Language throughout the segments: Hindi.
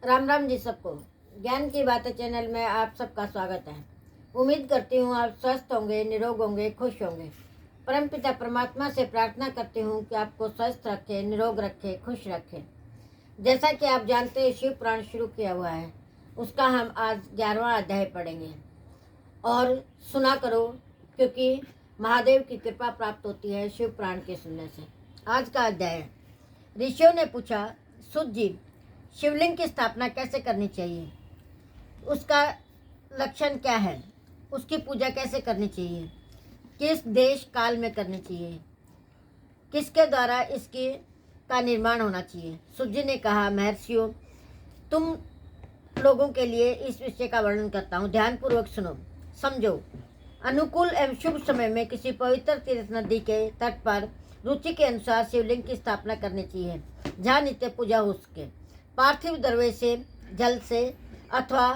राम राम जी सबको। ज्ञान की बातें चैनल में आप सबका स्वागत है। उम्मीद करती हूँ आप स्वस्थ होंगे, निरोग होंगे, खुश होंगे। परमपिता परमात्मा से प्रार्थना करती हूँ कि आपको स्वस्थ रखे, निरोग रखे, खुश रखे। जैसा कि आप जानते हैं, शिव पुराण शुरू किया हुआ है, उसका हम आज 11वां अध्याय पढ़ेंगे। और सुना करो, क्योंकि महादेव की कृपा प्राप्त होती है शिव पुराण के सुनने से। आज का अध्याय। ऋषियों ने पूछा, सुत जी, शिवलिंग की स्थापना कैसे करनी चाहिए, उसका लक्षण क्या है, उसकी पूजा कैसे करनी चाहिए, किस देश काल में करनी चाहिए, किसके द्वारा इसकी का निर्माण होना चाहिए। सुत जी ने कहा, महर्षियों, तुम लोगों के लिए इस विषय का वर्णन करता हूँ, ध्यानपूर्वक सुनो, समझो। अनुकूल एवं शुभ समय में किसी पवित्र तीर्थ नदी के तट पर रुचि के अनुसार शिवलिंग की स्थापना करनी चाहिए, जहाँ नित्य पूजा हो सके। पार्थिव द्रव्य से, जल से अथवा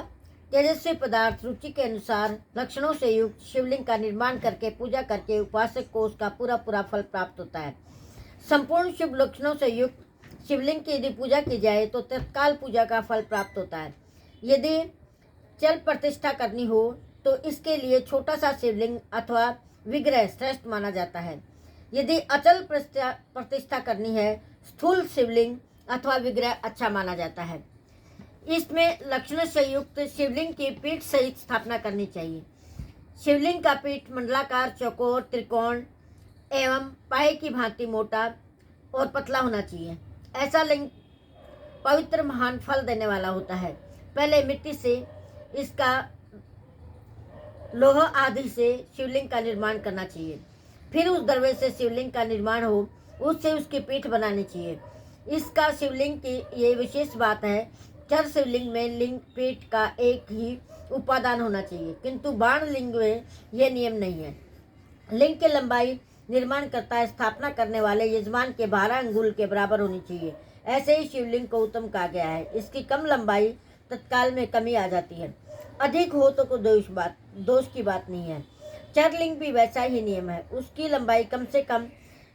तेजस्वी पदार्थ रुचि के अनुसार लक्षणों से युक्त शिवलिंग का निर्माण करके पूजा करके उपासक को उसका पूरा फल प्राप्त होता है। संपूर्ण शुभ लक्षणों से युक्त शिवलिंग की यदि पूजा की जाए तो तत्काल पूजा का फल प्राप्त होता है। यदि चल प्रतिष्ठा करनी हो तो इसके लिए छोटा सा शिवलिंग अथवा विग्रह श्रेष्ठ माना जाता है। यदि अचल प्रतिष्ठा करनी है, स्थूल शिवलिंग अथवा विग्रह अच्छा माना जाता है। इसमें लक्षण से युक्त शिवलिंग की पीठ सहित स्थापना करनी चाहिए। शिवलिंग का पीठ मंडलाकार, चौकोर, त्रिकोण एवं पाए की भांति मोटा और पतला होना चाहिए। ऐसा लिंग पवित्र महान फल देने वाला होता है। पहले मिट्टी से, इसका लोह आदि से शिवलिंग का निर्माण करना चाहिए। फिर उस द्रव्य से शिवलिंग का निर्माण हो, उससे उसकी पीठ बनानी चाहिए। इसका शिवलिंग की ये विशेष बात है, चर शिवलिंग में लिंग पीठ का एक ही उपादान होना चाहिए, किंतु बाण लिंग में यह नियम नहीं है। लिंग की लंबाई निर्माण करता स्थापना करने वाले यजमान के 12 अंगुल के बराबर होनी चाहिए। ऐसे ही शिवलिंग को उत्तम कहा गया है। इसकी कम लंबाई तत्काल में कमी आ जाती है, अधिक हो तो कोई दोष की बात नहीं है। चरलिंग भी वैसा ही नियम है, उसकी लंबाई कम से कम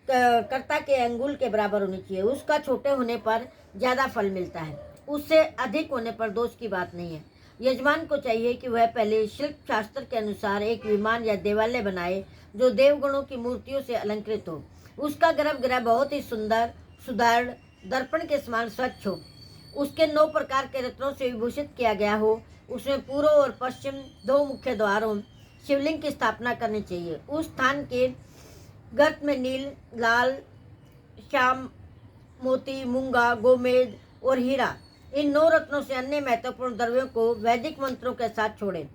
कर्ता के अंगुल के बराबर होनी चाहिए। उसका छोटे होने पर ज्यादा फल मिलता है, उससे अधिक होने पर दोष की बात नहीं है। यजमान को चाहिए कि वह पहले शिल्प शास्त्र के अनुसार एक विमान या देवालय बनाए जो देवगणों की मूर्तियों से अलंकृत हो। उसका गर्भगृह बहुत ही सुंदर, सुदृढ़, दर्पण के समान स्वच्छ हो। उसके 9 प्रकार के रत्नों से विभूषित किया गया हो। उसमें पूर्व और पश्चिम 2 मुख्य द्वारों शिवलिंग की स्थापना करनी चाहिए। उस स्थान के गर्त में नील, लाल, श्याम, मोती, मूंगा, गोमेद और हीरा, इन 9 रत्नों से अन्य महत्वपूर्ण द्रव्यों को वैदिक मंत्रों के साथ छोड़े।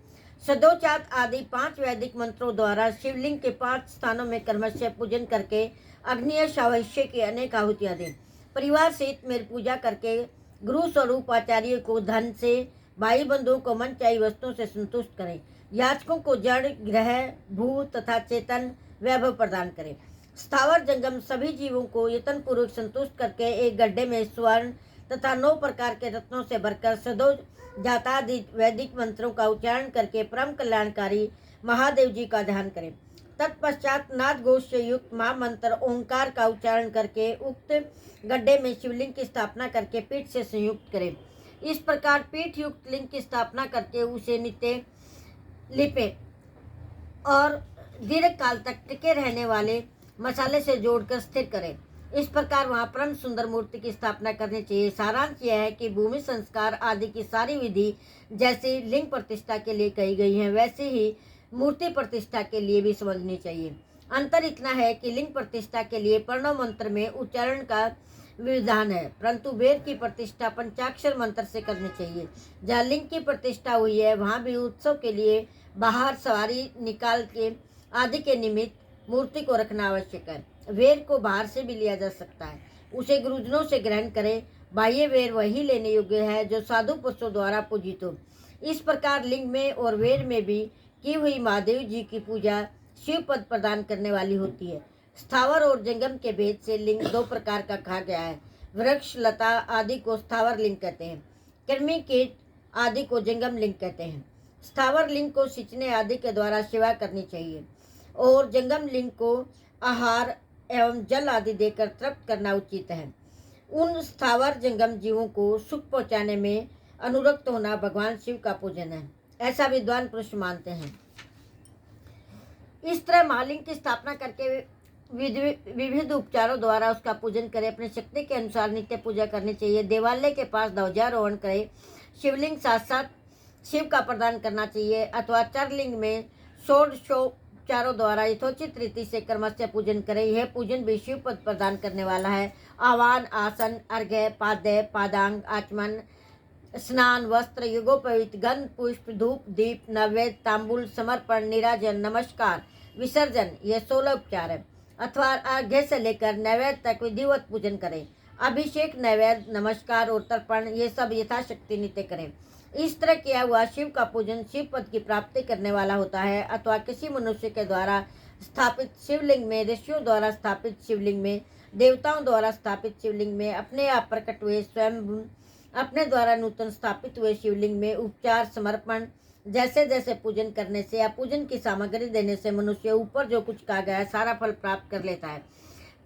सदोचात आदि 5 वैदिक मंत्रों द्वारा शिवलिंग के 5 स्थानों में क्रमशः पूजन करके अग्निय शावश्य की अनेक आहुतियां दें। परिवार सहित मेरी पूजा करके गुरु स्वरूप आचार्य को धन से, भाई बंधुओं को मन चाहिए वस्तुओं से संतुष्ट करें। याचकों को जड़, ग्रह, भूत तथा चेतन वैभव प्रदान करें। स्थावर जंगम सभी जीवों को यत्न पूर्वक संतुष्ट करके एक गड्ढे में स्वर्ण तथा 9 प्रकार के रत्नों से भरकर सदो जातादि वैदिक मंत्रों का उच्चारण करके परम कल्याणकारी महादेव जी का ध्यान करें। तत्पश्चात नाद घोष से युक्त महामंत्र ओंकार का उच्चारण करके उक्त गड्ढे में शिवलिंग की स्थापना करके पीठ से संयुक्त करें। इस प्रकार पीठ युक्त लिंग की स्थापना करके उसे नित्य लिपे और दीर्घ काल तक टिके रहने वाले मसाले से जोड़कर स्थिर करें। इस प्रकार वहाँ परम सुंदर मूर्ति की स्थापना करनी चाहिए। सारांश यह है कि भूमि संस्कार आदि की सारी विधि जैसे लिंग प्रतिष्ठा के लिए कही गई है, वैसे ही मूर्ति प्रतिष्ठा के लिए भी समझनी चाहिए। अंतर इतना है कि लिंग प्रतिष्ठा के लिए प्रणव मंत्र में उच्चारण का विधान है, परंतु वेद की प्रतिष्ठा पंचाक्षर मंत्र से करनी चाहिए। जहाँ लिंग की प्रतिष्ठा हुई है, वहाँ भी उत्सव के लिए बाहर सवारी निकाल के आदि के निमित्त मूर्ति को रखना आवश्यक है। वेर को बाहर से भी लिया जा सकता है, उसे गुरुजनों से ग्रहण करें। बाह्य वेर वही लेने योग्य है जो साधु पुरुषों द्वारा पूजित हो। इस प्रकार लिंग में और वेर में भी की हुई महादेव जी की पूजा शिव पद प्रदान करने वाली होती है। स्थावर और जंगम के भेद से लिंग 2 प्रकार का कहा गया है। वृक्ष, लता आदि को स्थावर लिंग कहते हैं, कृमि, कीट आदि को जंगम लिंग कहते हैं। स्थावर लिंग को सिंचने आदि के द्वारा सेवा करनी चाहिए और जंगम लिंग को आहार एवं जल आदि देकर तृप्त करना उचित है। उन स्थावर जंगम जीवों को सुख पहुँचाने में अनुरक्त होना भगवान शिव का पूजन है, ऐसा विद्वान पुरुष मानते हैं। इस तरह महालिंग की स्थापना करके विविध उपचारों द्वारा उसका पूजन करें। अपनी शक्ति के अनुसार नित्य पूजा करनी चाहिए। देवालय के पास ध्वजारोहण करें। शिवलिंग साथ साथ शिव का प्रदान करना चाहिए अथवा चरलिंग में षोडशोपचारों द्वारा यथोचित रीति से क्रमशः पूजन करें। यह पूजन भी शिव पद प्रदान करने वाला है। आह्वान, आसन, अर्घ्य, पाद्य, पादांग, आचमन, स्नान, वस्त्र, युगोपवीत, गंध, पुष्प, धूप, दीप, नैवेद्य, तांबूल, समर्पण, निराजन, नमस्कार, विसर्जन, ये 16 उपचार है। अथवा अर्घ्य से लेकर नैवेद्य तक विधिवत पूजन करें। अभिषेक, नैवेद्य, नमस्कार और तर्पण, ये सब यथाशक्ति नित्य करें। इस तरह किया हुआ शिव का पूजन शिव पद की प्राप्ति करने वाला होता है। अथवा किसी मनुष्य के द्वारा स्थापित शिवलिंग में, ऋषियों द्वारा स्थापित शिवलिंग में, देवताओं द्वारा स्थापित शिवलिंग में, अपने आप प्रकट हुए स्वयं अपने द्वारा नूतन स्थापित हुए शिवलिंग में उपचार, समर्पण जैसे जैसे पूजन करने से या पूजन की सामग्री देने से मनुष्य ऊपर जो कुछ कहा गया है सारा फल प्राप्त कर लेता है।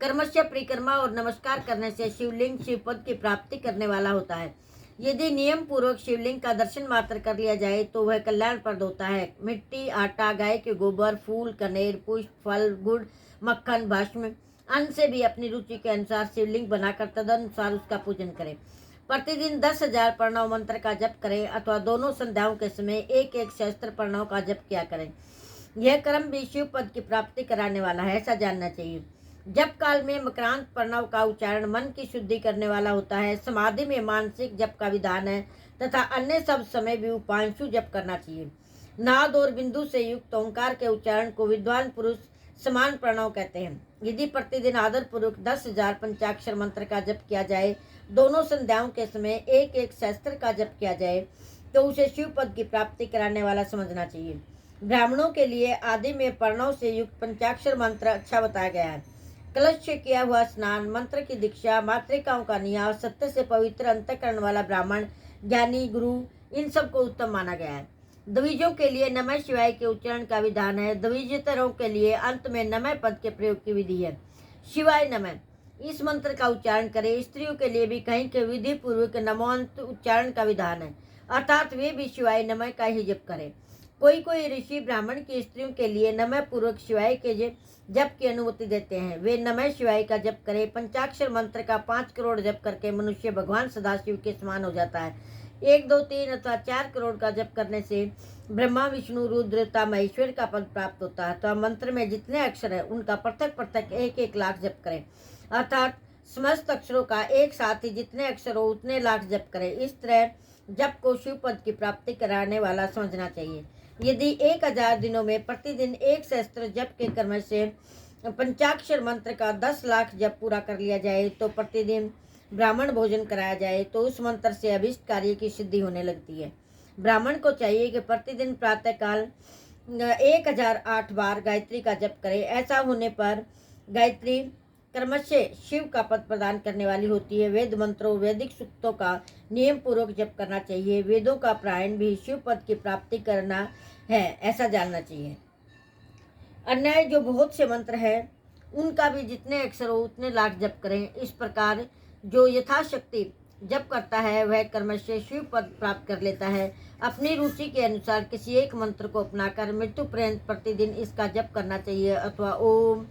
कर्मस्य परिक्रमा और नमस्कार करने से शिवलिंग शिवपद की प्राप्ति करने वाला होता है। यदि नियम पूर्वक शिवलिंग का दर्शन मात्र कर लिया जाए तो वह कल्याणप्रद होता है। मिट्टी, आटा, गाय के गोबर, फूल, कनेर, पुष्प, फल, गुड़, मक्खन, भस्म, अन्न से भी अपनी रुचि के अनुसार शिवलिंग बनाकर तदनुसार उसका पूजन करें। प्रतिदिन 10,000 प्रणव मंत्र का जप करें अथवा दोनों संध्याओं के समय एक एक सहस्त्र प्रणव का जप किया करें। यह कर्म भी शिव पद की प्राप्ति कराने वाला है, ऐसा जानना चाहिए। जप काल में मकरांत प्रणव का उच्चारण मन की शुद्धि करने वाला होता है। समाधि में मानसिक जप का विधान है तथा अन्य सब समय भी उपांशु जप करना चाहिए। नाद और बिंदु से युक्त ओंकार के उच्चारण को विद्वान पुरुष समान प्रणव कहते हैं। यदि प्रतिदिन आदर पूर्वक 10,000 पंचाक्षर मंत्र का जप किया जाए, दोनों संध्याओं के समय एक एक सहस्त्र का जप किया जाए तो उसे शिव पद की प्राप्ति कराने वाला समझना चाहिए। ब्राह्मणों के लिए आदि में प्रणव से युक्त पंचाक्षर मंत्र अच्छा बताया गया है। कलश से किया हुआ स्नान, मंत्र की दीक्षा, मातृकाओं का नियास, सत्य से पवित्र अंतःकरण वाला ब्राह्मण, ज्ञानी, गुरु, इन सबको उत्तम माना गया है। द्विजों के लिए नमः शिवाय के उच्चारण का विधान है। द्विजेतरों के लिए अंत में नमः पद के प्रयोग की विधि है। शिवाय नमः इस मंत्र का उच्चारण करें। स्त्रियों के लिए भी कहीं के विधि पूर्वक नमोंत उच्चारण का विधान है, अर्थात वे भी शिवाय नमः का ही जप करें। कोई कोई ऋषि ब्राह्मण की स्त्रियों के लिए नमः पूर्वक शिवाय के जप की अनुमति देते हैं। वे नमः शिवाय का जप करें। पंचाक्षर मंत्र का 5 करोड़ जप करके मनुष्य भगवान सदाशिव के समान हो जाता है। 1, 2, 3 अथवा 4 करोड़ का जप करने से ब्रह्मा, विष्णु, रुद्र तथा महेश्वर का पद प्राप्त होता है। तो मंत्र में जितने अक्षर है उनका पृथक पृथक 1-1 लाख जप करें, अर्थात समस्त अक्षरों का एक साथ ही जितने अक्षर हो उतने लाख जप करें। इस तरह जप को शिव पद की प्राप्ति कराने वाला समझना चाहिए। यदि 1000 दिनों में प्रतिदिन 1 सहस्त्र जप के क्रम से पंचाक्षर मंत्र का 10 लाख जप पूरा कर लिया जाए तो प्रतिदिन ब्राह्मण भोजन कराया जाए तो उस मंत्र से अभिष्ट कार्य की सिद्धि होने लगती है। ब्राह्मण को चाहिए कि प्रतिदिन प्रातःकाल 1008 बार गायत्री का जप करे। ऐसा होने पर गायत्री क्रमशः शिव का पद प्रदान करने वाली होती है। वेद मंत्रों, वैदिक सूक्तों का नियम पूर्वक जप करना चाहिए। वेदों का पारायण भी शिव पद की प्राप्ति करना है, ऐसा जानना चाहिए। अन्य जो बहुत से मंत्र हैं उनका भी जितने अक्षर हो उतने लाख जप करें। इस प्रकार जो यथाशक्ति जप करता है वह क्रमशः शिव पद प्राप्त कर लेता है। अपनी रुचि के अनुसार किसी एक मंत्र को अपनाकर मृत्यु पर्यंत प्रतिदिन इसका जप करना चाहिए अथवा ओम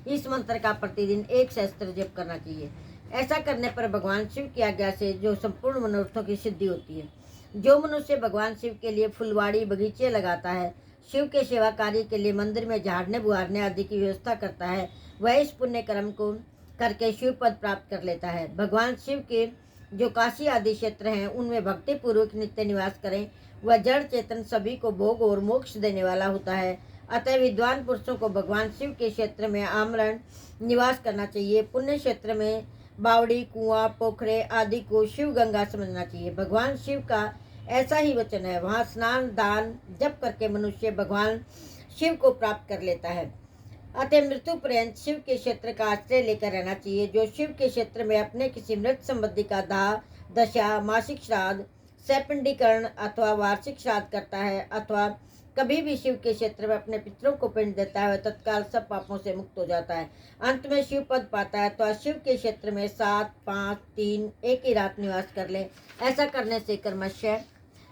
इस मंत्र का प्रतिदिन 1 सहस्त्र जप करना चाहिए। ऐसा करने पर भगवान शिव की आज्ञा से जो संपूर्ण मनोरथों की सिद्धि होती है। जो मनुष्य भगवान शिव के लिए फुलवाड़ी, बगीचे लगाता है, शिव के सेवा कार्य के लिए मंदिर में झाड़ने बुहारने आदि की व्यवस्था करता है, वह इस पुण्य कर्म को करके शिव पद प्राप्त कर लेता है। भगवान शिव के जो काशी आदि क्षेत्र हैं उनमें भक्ति पूर्वक नित्य निवास करें। वह जड़ चेतन सभी को भोग और मोक्ष देने वाला होता है। अतः विद्वान पुरुषों को भगवान शिव के क्षेत्र में आमरण निवास करना चाहिए। पुण्य क्षेत्र में बावड़ी, कुआं, पोखरे आदि को शिव गंगा समझना चाहिए। भगवान शिव का ऐसा ही वचन है, वहाँ स्नान, दान, जप करके मनुष्य भगवान शिव को प्राप्त कर लेता है। अतः मृत्यु पर्यंत शिव के क्षेत्र का आश्रय लेकर रहना चाहिए। जो शिव के क्षेत्र में अपने किसी मृत संबंधी का दाह, दशा, मासिक श्राद्ध, सैपिंडीकरण अथवा वार्षिक श्राद्ध करता है अथवा कभी भी शिव के क्षेत्र में अपने पितरों को पिंड देता है वह तत्काल सब पापों से मुक्त हो जाता है। अंत में शिव पद पाता है। तो शिव के क्षेत्र में 7, 5, 3 एक ही रात निवास कर ले। ऐसा करने से क्रमशः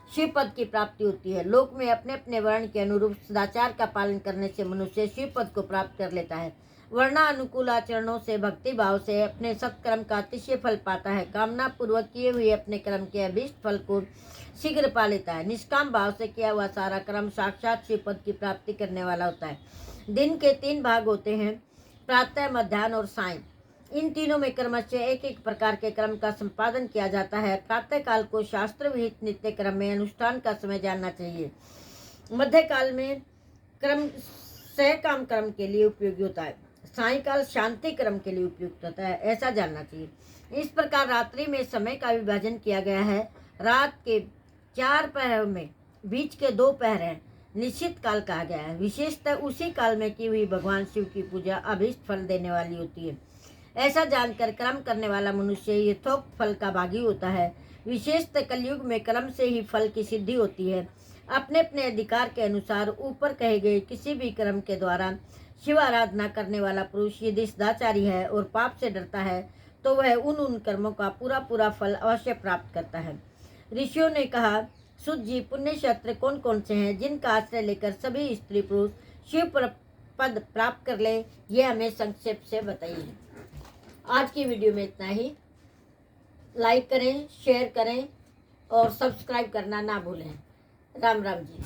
शिव पद की प्राप्ति होती है। लोक में अपने अपने वर्ण के अनुरूप सदाचार का पालन करने से मनुष्य शिव पद को प्राप्त कर लेता है। वर्णानुकूल आचरणों से, भक्ति भाव से अपने सत्कर्म का अतिशय फल पाता है। कामना पूर्वक किए हुए अपने कर्म के अभीष्ट फल को शीघ्र पा लेता है। निष्काम भाव से किया हुआ सारा कर्म साक्षात शिव पद की प्राप्ति करने वाला होता है। दिन के 3 भाग होते हैं, प्रातः, मध्याह्न और सायं। इन तीनों में क्रमशः एक एक प्रकार के कर्म का संपादन किया जाता है। प्रातः काल को शास्त्र विहित नित्य क्रम में अनुष्ठान का समय जानना चाहिए। मध्य काल में क्रम सहकाम कर्म के लिए उपयोगी होता है। सायंकाल शांति कर्म के लिए उपयुक्त होता है, ऐसा जानना चाहिए। इस प्रकार रात्रि में समय का विभाजन किया गया है। रात के 4 पहरों में बीच के 2 पहर हैं, निश्चित काल कहा गया है। विशेषतः उसी काल में की हुई भगवान शिव की पूजा अभीष्ट फल देने वाली होती है। ऐसा जानकर कर्म करने वाला मनुष्य यथोक्त फल का भागी होता है। विशेषतः कलयुग में कर्म से ही फल की सिद्धि होती है। अपने अपने अधिकार के अनुसार ऊपर कहे गए किसी भी कर्म के द्वारा शिव आराधना करने वाला पुरुष यदि सदाचारी है और पाप से डरता है तो वह उन कर्मों का पूरा फल अवश्य प्राप्त करता है। ऋषियों ने कहा, सुत जी, पुण्य क्षेत्र कौन कौन से हैं जिनका आश्रय लेकर सभी स्त्री पुरुष शिव पद प्राप्त कर ले, ये हमें संक्षेप से बताइए। आज की वीडियो में इतना ही। लाइक करें, शेयर करें और सब्सक्राइब करना ना भूलें। राम राम जी।